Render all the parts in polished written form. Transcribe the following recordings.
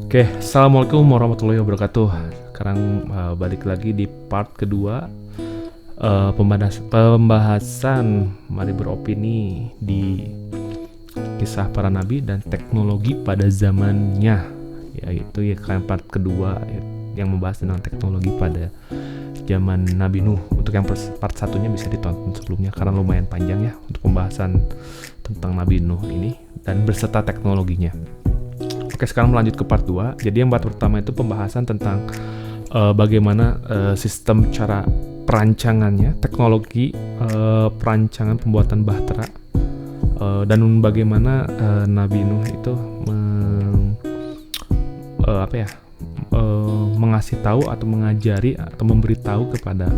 Oke, assalamualaikum warahmatullahi wabarakatuh. Sekarang balik lagi di part kedua pembahasan mari beropini di kisah para nabi dan teknologi pada zamannya, yaitu ya kan part kedua yang membahas tentang teknologi pada zaman Nabi Nuh. Untuk yang part satunya bisa ditonton sebelumnya karena lumayan panjang ya untuk pembahasan tentang Nabi Nuh ini dan berserta teknologinya. Oke, sekarang melanjut ke part 2. Jadi yang part pertama itu pembahasan tentang bagaimana sistem cara perancangannya, teknologi perancangan pembuatan bahtera, dan bagaimana Nabi Nuh itu mengasih tahu atau mengajari atau memberitahu kepada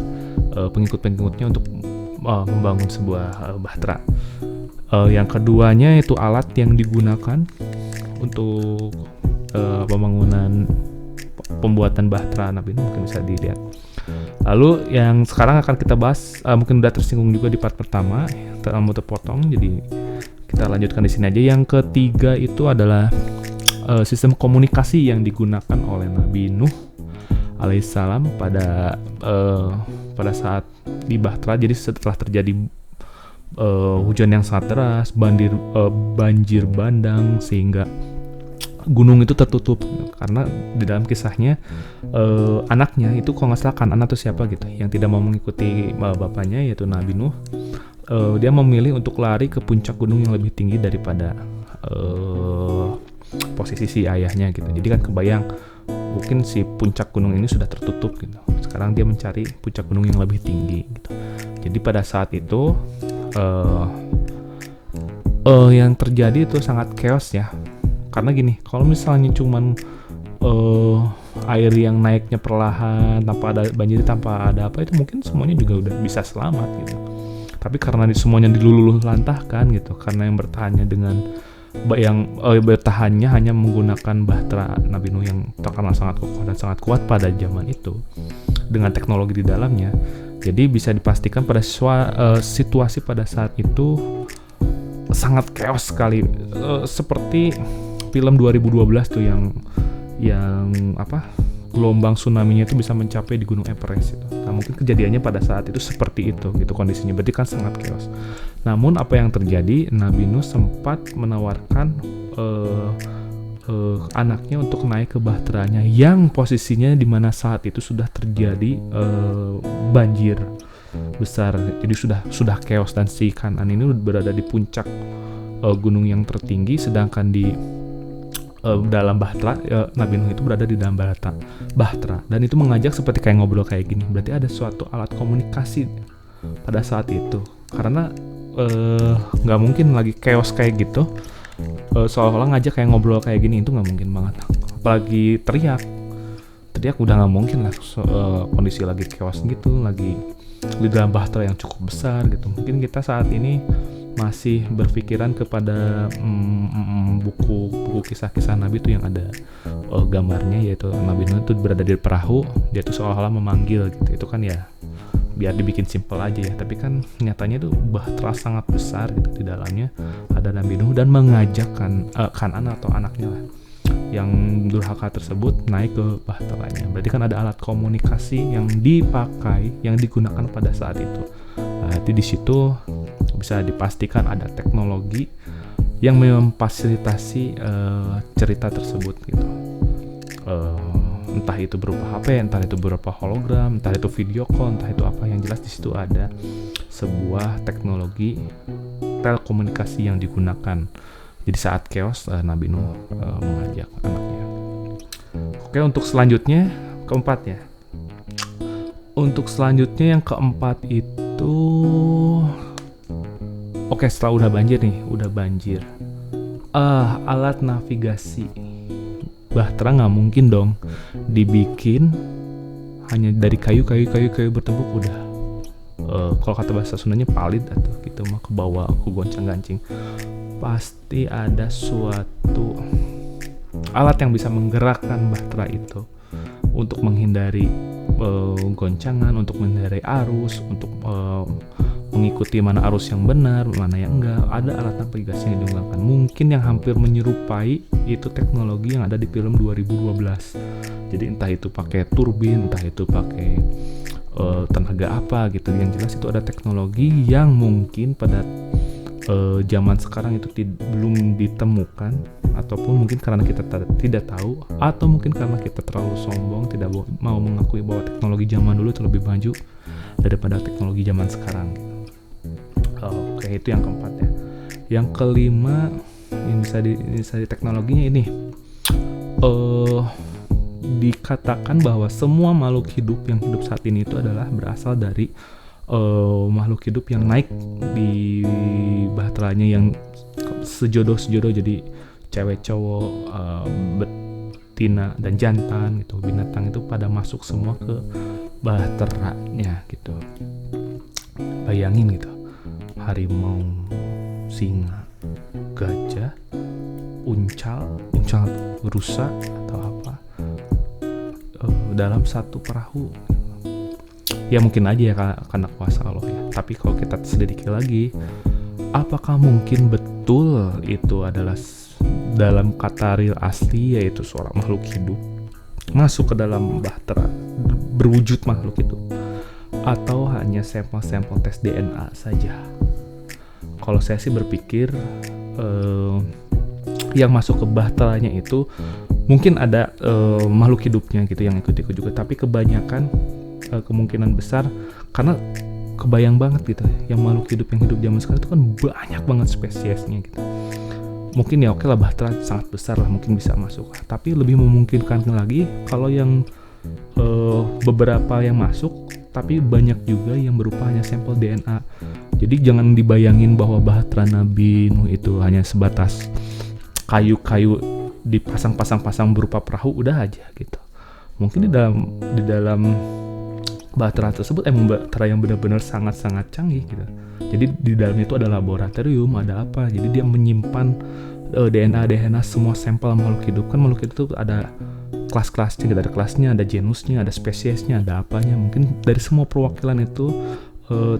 pengikut-pengikutnya untuk membangun sebuah bahtera. Yang keduanya itu alat yang digunakan untuk pembuatan bahtera Nabi Nuh, mungkin bisa dilihat. Lalu yang sekarang akan kita bahas mungkin udah tersinggung juga di part pertama, mau terpotong, jadi kita lanjutkan di sini aja. Yang ketiga itu adalah sistem komunikasi yang digunakan oleh Nabi Nuh alaihissalam pada saat di bahtera. Jadi setelah terjadi hujan yang sangat deras, banjir bandang, sehingga gunung itu tertutup. Karena di dalam kisahnya anaknya itu, kalau nggak salah Kan'an atau siapa gitu, yang tidak mau mengikuti bapaknya yaitu Nabi Nuh, dia memilih untuk lari ke puncak gunung yang lebih tinggi daripada posisi si ayahnya gitu. Jadi kan kebayang mungkin si puncak gunung ini sudah tertutup gitu. Sekarang dia mencari puncak gunung yang lebih tinggi gitu. Jadi pada saat itu yang terjadi itu sangat chaos ya. Karena gini, kalau misalnya cuman air yang naiknya perlahan tanpa ada banjir, tanpa ada apa, itu mungkin semuanya juga udah bisa selamat gitu. Tapi karena semuanya diluluh lantahkan gitu, karena yang bertahannya hanya menggunakan bahtera Nabi Nuh yang terkenal sangat kokoh dan sangat kuat pada zaman itu dengan teknologi di dalamnya. Jadi bisa dipastikan pada situasi pada saat itu sangat chaos sekali, seperti film 2012 tuh yang gelombang tsunami-nya itu bisa mencapai di Gunung Everest itu. Nah, mungkin kejadiannya pada saat itu seperti itu gitu kondisinya. Berarti kan sangat chaos. Namun apa yang terjadi, Nabi Nuh sempat menawarkan anaknya untuk naik ke bahteranya yang posisinya di mana saat itu sudah terjadi banjir besar. Jadi sudah chaos, dan si Kan'an ini berada di puncak gunung yang tertinggi, sedangkan di dalam bahtera Nabi Nuh itu berada di dalam bahtera, dan itu mengajak seperti kayak ngobrol kayak gini. Berarti ada suatu alat komunikasi pada saat itu, karena nggak mungkin lagi chaos kayak gitu seolah-olah ngajak kayak ngobrol kayak gini, itu nggak mungkin banget. Apalagi teriak udah nggak mungkin lah. Kondisi lagi chaos gitu, lagi di dalam bahtera yang cukup besar gitu. Mungkin kita saat ini masih berpikiran kepada buku kisah-kisah Nabi itu yang ada gambarnya, yaitu Nabi Nuh itu berada di perahu, dia tuh seolah-olah memanggil gitu. Itu kan ya biar dibikin simple aja ya, tapi kan nyatanya itu bahtera sangat besar gitu. Di dalamnya ada Nabi Nuh dan mengajak Kan'an atau anaknya lah yang durhaka tersebut naik ke bahteranya. Berarti kan ada alat komunikasi yang dipakai, yang digunakan pada saat itu. Berarti di situ bisa dipastikan ada teknologi yang memfasilitasi cerita tersebut gitu. Entah itu berupa HP, entah itu berupa hologram, entah itu video call, entah itu apa, yang jelas di situ ada sebuah teknologi telekomunikasi yang digunakan. Jadi saat chaos, Nabi Nuh mengajak anaknya. Oke, untuk selanjutnya keempat ya. Untuk selanjutnya yang keempat itu, oke, setelah udah banjir, alat navigasi bahtera nggak mungkin dong dibikin hanya dari kayu bertumpuk udah. Kalau kata bahasa Sundanya palit atau gitu mah ke bawah, ke goncang-gancing. Pasti ada suatu alat yang bisa menggerakkan bahtera itu untuk menghindari goncangan, untuk menghindari arus, untuk mengikuti mana arus yang benar, mana yang enggak. Ada alat navigasi yang digunakan. Mungkin yang hampir menyerupai itu teknologi yang ada di film 2012. Jadi entah itu pakai turbin, entah itu pakai tenaga apa gitu. Yang jelas itu ada teknologi yang mungkin pada zaman sekarang itu belum ditemukan, ataupun mungkin karena kita tidak tahu, atau mungkin karena kita terlalu sombong tidak mau mengakui bahwa teknologi zaman dulu itu lebih maju daripada teknologi zaman sekarang. Oke, itu yang keempat ya. Yang kelima yang bisa di teknologinya ini, dikatakan bahwa semua makhluk hidup yang hidup saat ini itu adalah berasal dari makhluk hidup yang naik di bahteranya yang sejodoh-sejodoh, jadi cewek cowok, betina dan jantan gitu, binatang itu pada masuk semua ke bahteranya gitu. Bayangin gitu, harimau, singa, gajah, uncal rusa atau apa, dalam satu perahu. Ya mungkin aja ya karena kuasa Allah ya. Tapi kalau kita selidiki lagi, apakah mungkin betul itu adalah dalam kata real asli, yaitu seorang makhluk hidup masuk ke dalam bahtera, berwujud makhluk hidup, atau hanya sampel-sampel tes DNA saja? Kalau saya sih berpikir yang masuk ke bahteranya itu mungkin ada makhluk hidupnya gitu yang ikut-ikut juga, tapi kebanyakan kemungkinan besar karena kebayang banget gitu yang makhluk hidup yang hidup zaman sekarang itu kan banyak banget spesiesnya gitu. Mungkin ya oke lah, bahtera sangat besar lah, mungkin bisa masuk, tapi lebih memungkinkan lagi kalau yang beberapa yang masuk tapi banyak juga yang berupa hanya sampel DNA. Jadi jangan dibayangin bahwa bahtera Nabi Nuh itu hanya sebatas kayu-kayu dipasang-pasang berupa perahu udah aja gitu. Mungkin di dalam bahtera tersebut emang bahtera yang benar-benar sangat-sangat canggih gitu. Jadi di dalamnya itu ada laboratorium, ada apa. Jadi dia menyimpan DNA semua sampel makhluk hidup. Kan makhluk hidup itu ada kelas-kelasnya, ada kelasnya, ada genusnya, ada spesiesnya, ada apanya. Mungkin dari semua perwakilan itu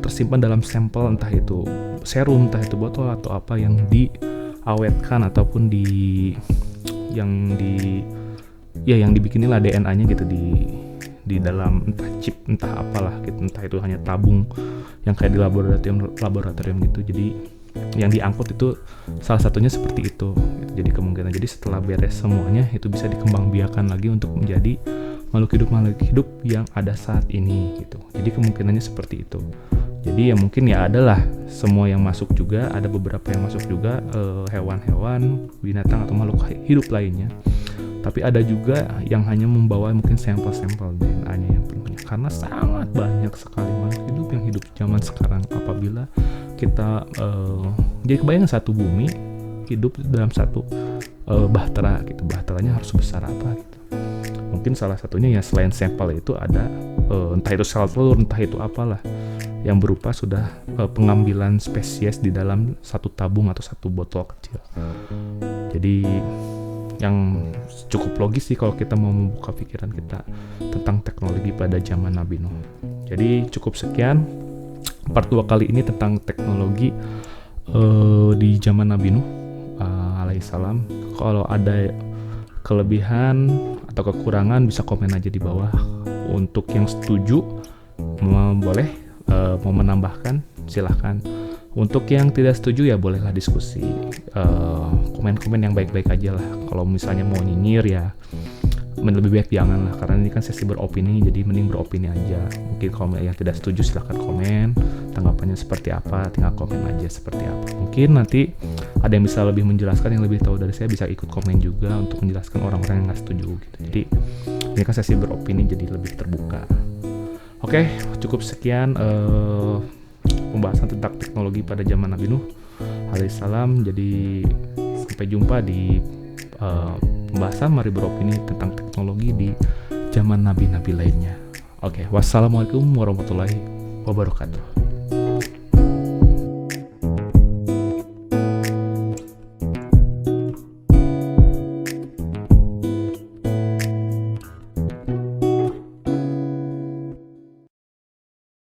tersimpan dalam sampel, entah itu serum, entah itu botol atau apa yang diawetkan ataupun yang dibikinilah DNA-nya gitu di dalam entah chip, entah apalah gitu, entah itu hanya tabung yang kayak di laboratorium gitu. Jadi yang diangkut itu salah satunya seperti itu gitu. Jadi kemungkinan setelah beres semuanya itu bisa dikembangbiakan lagi untuk menjadi makhluk hidup yang ada saat ini gitu. Jadi kemungkinannya seperti itu. Jadi ya mungkin ya adalah semua yang masuk juga, ada beberapa yang masuk juga, hewan-hewan, binatang atau makhluk hidup lainnya. Tapi ada juga yang hanya membawa mungkin sampel-sampel DNA-nya yang penuhnya, karena sangat banyak sekali makhluk hidup yang hidup zaman sekarang. Apabila kita jadi kebayang satu bumi hidup dalam satu bahtera gitu, bahteranya harus besar apa gitu. Mungkin salah satunya ya selain sampel itu ada entah itu sel telur, entah itu apalah yang berupa sudah pengambilan spesies di dalam satu tabung atau satu botol kecil. Jadi yang cukup logis sih kalau kita mau membuka pikiran kita tentang teknologi pada zaman Nabi Nuh. Jadi cukup sekian part 2 kali ini tentang teknologi di zaman Nabi Nuh alaihissalam. Kalau ada kelebihan atau kekurangan bisa komen aja di bawah. Untuk yang setuju boleh, mau menambahkan silahkan. Untuk yang tidak setuju ya bolehlah diskusi, komen-komen yang baik-baik aja lah. Kalau misalnya mau nyinyir ya lebih baik jangan lah, karena ini kan sesi beropini, jadi mending beropini aja. Mungkin kalau yang tidak setuju silahkan komen, tanggapannya seperti apa, tinggal komen aja seperti apa. Mungkin nanti ada yang bisa lebih menjelaskan, yang lebih tahu dari saya bisa ikut komen juga untuk menjelaskan orang-orang yang nggak setuju gitu. Jadi ini kan sesi beropini, jadi lebih terbuka. Oke, cukup sekian pembahasan tentang teknologi pada zaman Nabi Nuh alaihissalam. Jadi sampai jumpa di pembahasan Mari Beropini tentang teknologi di zaman nabi-nabi lainnya. Oke, wassalamualaikum warahmatullahi wabarakatuh.